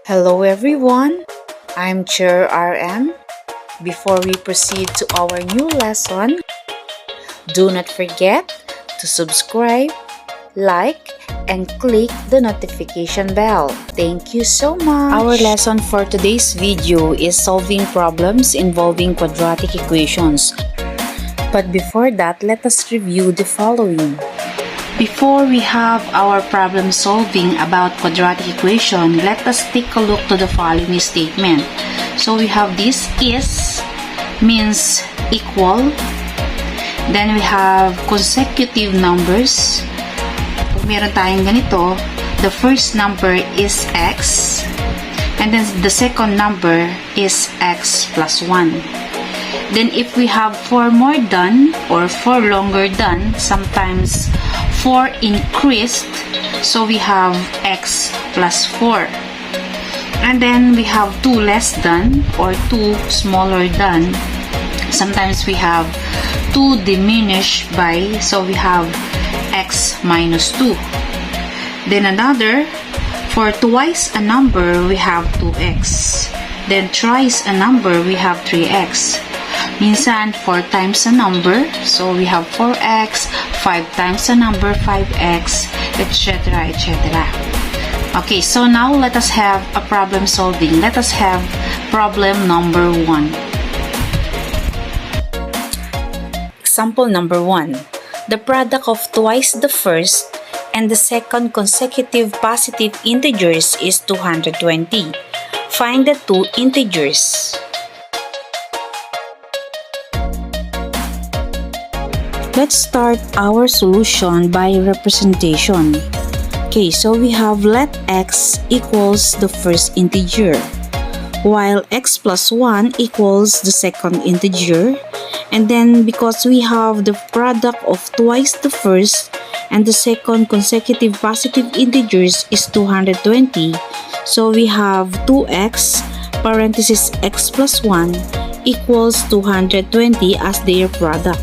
Hello everyone, I'm Chair RM. Before we proceed to our new lesson, do not forget to subscribe, like, and click the notification bell. Thank you so much. Our lesson for today's video is solving problems involving quadratic equations. But before that, let us review the following. Before we have our problem solving about quadratic equation, let us take a look to the following statement. So we have this is means equal. Then we have consecutive numbers. Kung meron tayong ganito, the first number is x, and then the second number is x plus 1. Then if we have 4 more than or 4 longer than, sometimes 4 increased, so we have x plus 4. And then we have 2 less than or 2 smaller than. Sometimes we have 2 diminished by, so we have x minus 2. Then another, for twice a number, we have 2x. Then thrice a number, we have 3x. Minsan, 4 times a number, so we have 4x, 5 times a number, 5x, etc., etc. Okay, so now let us have a problem solving. Let us have problem number 1. Example number 1. The product of twice the first and the second consecutive positive integers is 220. Find the two integers. Let's start our solution by representation. Okay, so we have let x equals the first integer, while x plus 1 equals the second integer. And then because we have the product of twice the first and the second consecutive positive integers is 220, so we have 2x parenthesis x plus 1 equals 220 as their product.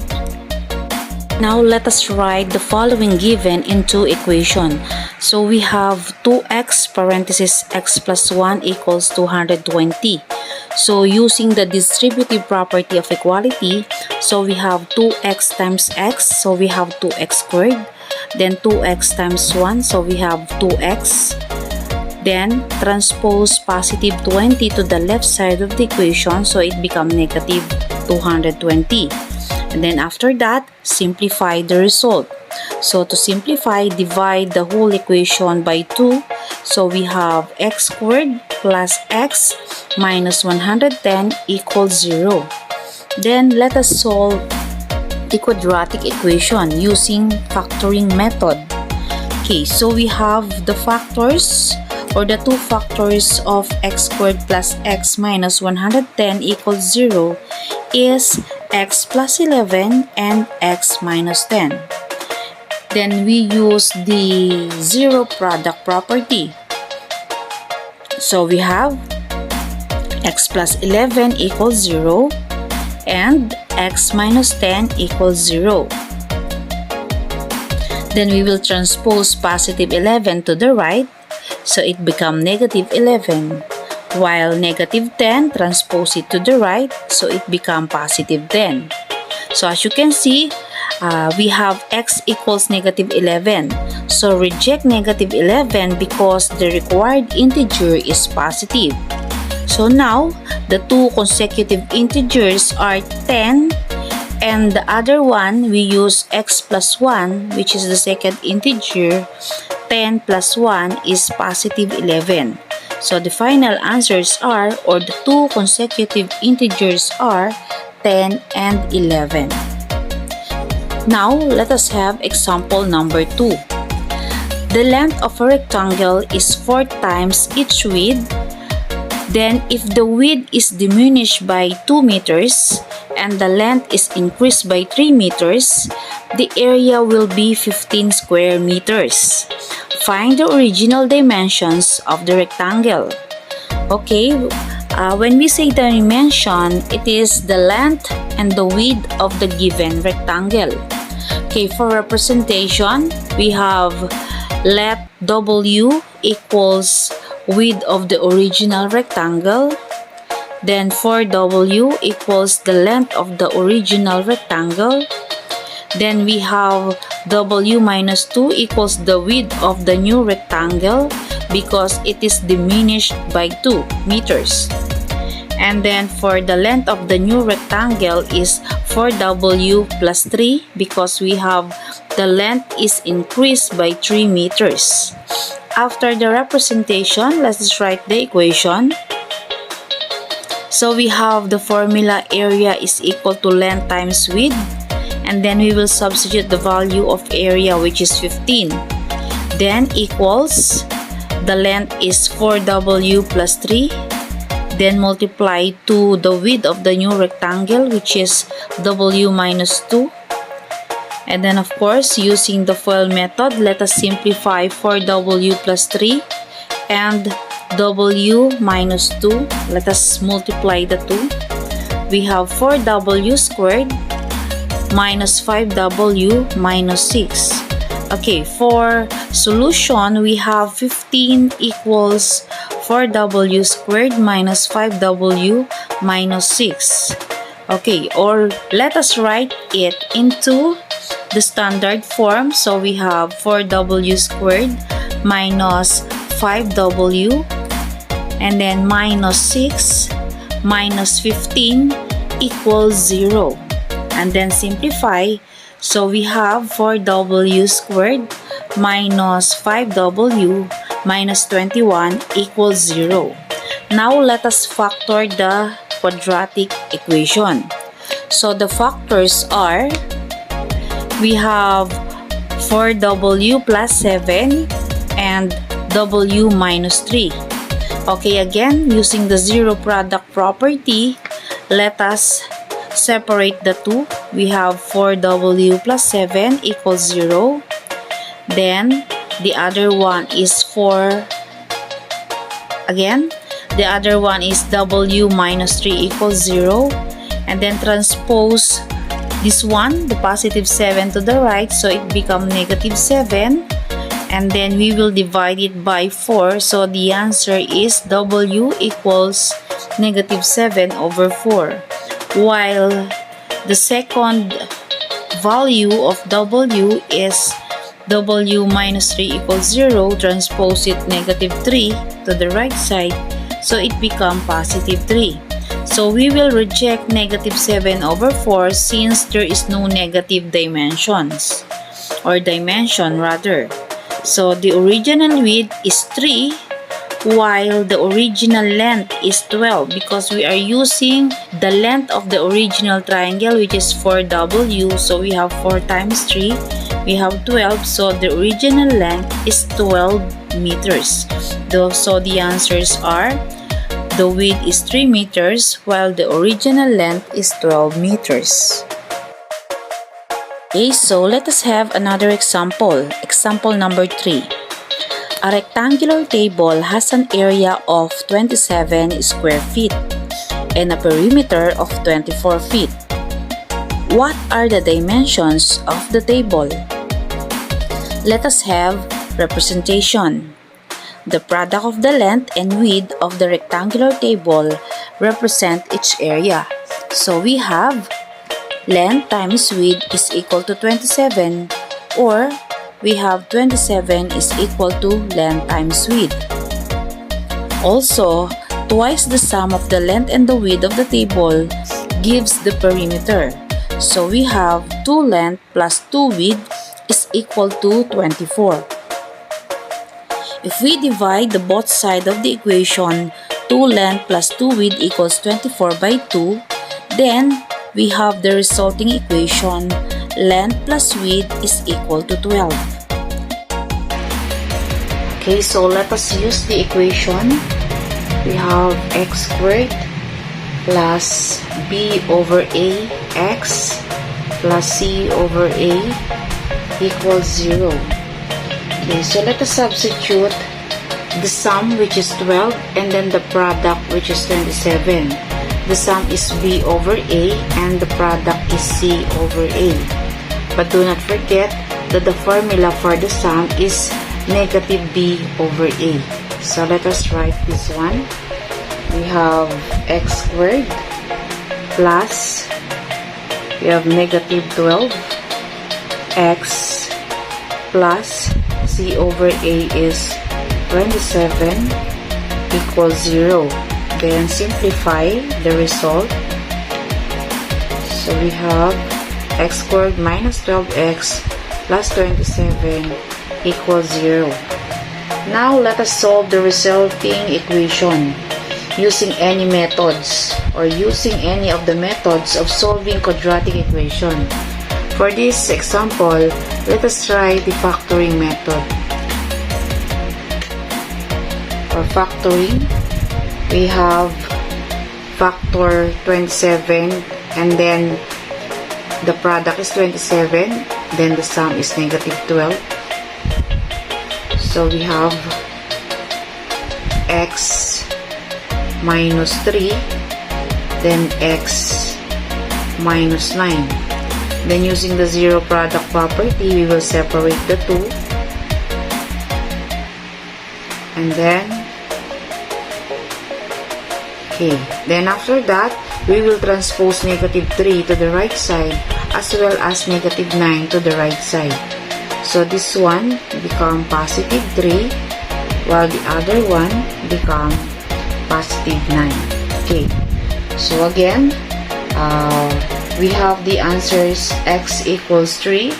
Now let us write the following given into equation. So we have 2x parenthesis x plus 1 equals 220. So using the distributive property of equality, so we have 2x times x, so we have 2x squared. Then 2x times 1, so we have 2x. Then transpose positive 20 to the left side of the equation, so it becomes negative 220. And then after that, simplify the result. So to simplify, divide the whole equation by 2. So we have x squared plus x minus 110 equals 0. Then let us solve the quadratic equation using factoring method. Okay, so we have the factors or the two factors of x squared plus x minus 110 equals 0 is x plus 11 and x minus 10. Then we use the zero product property. So we have x plus 11 equals 0 and x minus 10 equals 0. Then we will transpose positive 11 to the right, so it becomes negative 11. While negative 10, transpose it to the right, so it becomes positive 10. So as you can see, we have x equals negative 11. So reject negative 11 because the required integer is positive. So now, the two consecutive integers are 10, and the other one, we use x plus 1, which is the second integer. 10 plus 1 is positive 11. So the final answers are, or the two consecutive integers are 10 and 11. Now, let us have example number 2. The length of a rectangle is 4 times its width. Then, if the width is diminished by 2 meters and the length is increased by 3 meters, the area will be 15 square meters. Find the original dimensions of the rectangle. Okay, when we say the dimension, it is the length and the width of the given rectangle. Okay, for representation, we have let W equals width of the original rectangle. Then 4W equals the length of the original rectangle. Then we have W minus 2 equals the width of the new rectangle because it is diminished by 2 meters. And then for the length of the new rectangle is 4W plus 3 because we have the length is increased by 3 meters. After the representation, let's just write the equation. So we have the formula area is equal to length times width, and then we will substitute the value of area, which is 15. Then equals the length is 4W plus 3. Then multiply to the width of the new rectangle, which is W minus 2. And then of course, using the FOIL method, let us simplify 4W plus 3 and W minus 2. Let us multiply the 2. We have 4W squared minus 5W minus 6. Okay, for solution, we have 15 equals 4W squared minus 5W minus 6. Okay, or let us write it into the standard form. So we have 4W squared minus 5W and then minus 6 minus 15 equals 0. And then simplify. So we have 4W squared minus 5W minus 21 equals 0. Now let us factor the quadratic equation. So the factors are, we have 4W plus 7 and W minus 3. Okay, again, using the zero product property, let us separate the two. We have 4W plus 7 equals 0. Then the other one is 4. Again, the other one is W minus 3 equals 0. And then transpose this one, the positive 7 to the right, so it becomes negative 7. And then we will divide it by 4. So the answer is W equals negative 7 over 4. While the second value of W is W minus 3 equals 0, transpose it negative 3 to the right side, so it becomes positive 3. So we will reject negative 7 over 4 since there is no negative dimensions, or dimension rather. So the original width is 3 while the original length is 12 because we are using the length of the original triangle, which is 4W. So we have 4 times 3, we have 12. So the original length is 12 meters. So the answers are, the width is 3 meters while the original length is 12 meters. Okay, so let us have another example. Example number 3. A rectangular table has an area of 27 square feet and a perimeter of 24 feet. What are the dimensions of the table? Let us have representation. The product of the length and width of the rectangular table represent each area. So we have length times width is equal to 27, or we have 27 is equal to length times width. Also, twice the sum of the length and the width of the table gives the perimeter. So we have 2 length plus 2 width is equal to 24. If we divide the both sides of the equation, 2 length plus 2 width equals 24 by 2, then we have the resulting equation, length plus width is equal to 12. Okay, so let us use the equation. We have x squared plus b over a x plus c over a equals 0. Okay, so let us substitute the sum, which is 12, and then the product, which is 27. The sum is b over a and the product is c over a. But do not forget that the formula for the sum is negative b over a. So let us write this one. We have x squared plus, we have negative 12 x plus c over a is 27 equals 0. Then simplify the result. So we have x squared minus 12x plus 27 equals 0. Now let us solve the resulting equation using any methods or using any of the methods of solving quadratic equation. For this example, let us try the factoring method. For factoring, we have factor 27 and then the product is 27, then the sum is negative 12. So we have x minus 3, then x minus 9. Then using the zero product property, we will separate the two. And then, okay, then after that, we will transpose negative 3 to the right side as well as negative 9 to the right side. So this one become positive 3 while the other one become positive 9. Okay, so again, we have the answers x equals 3,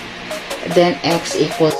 then x equals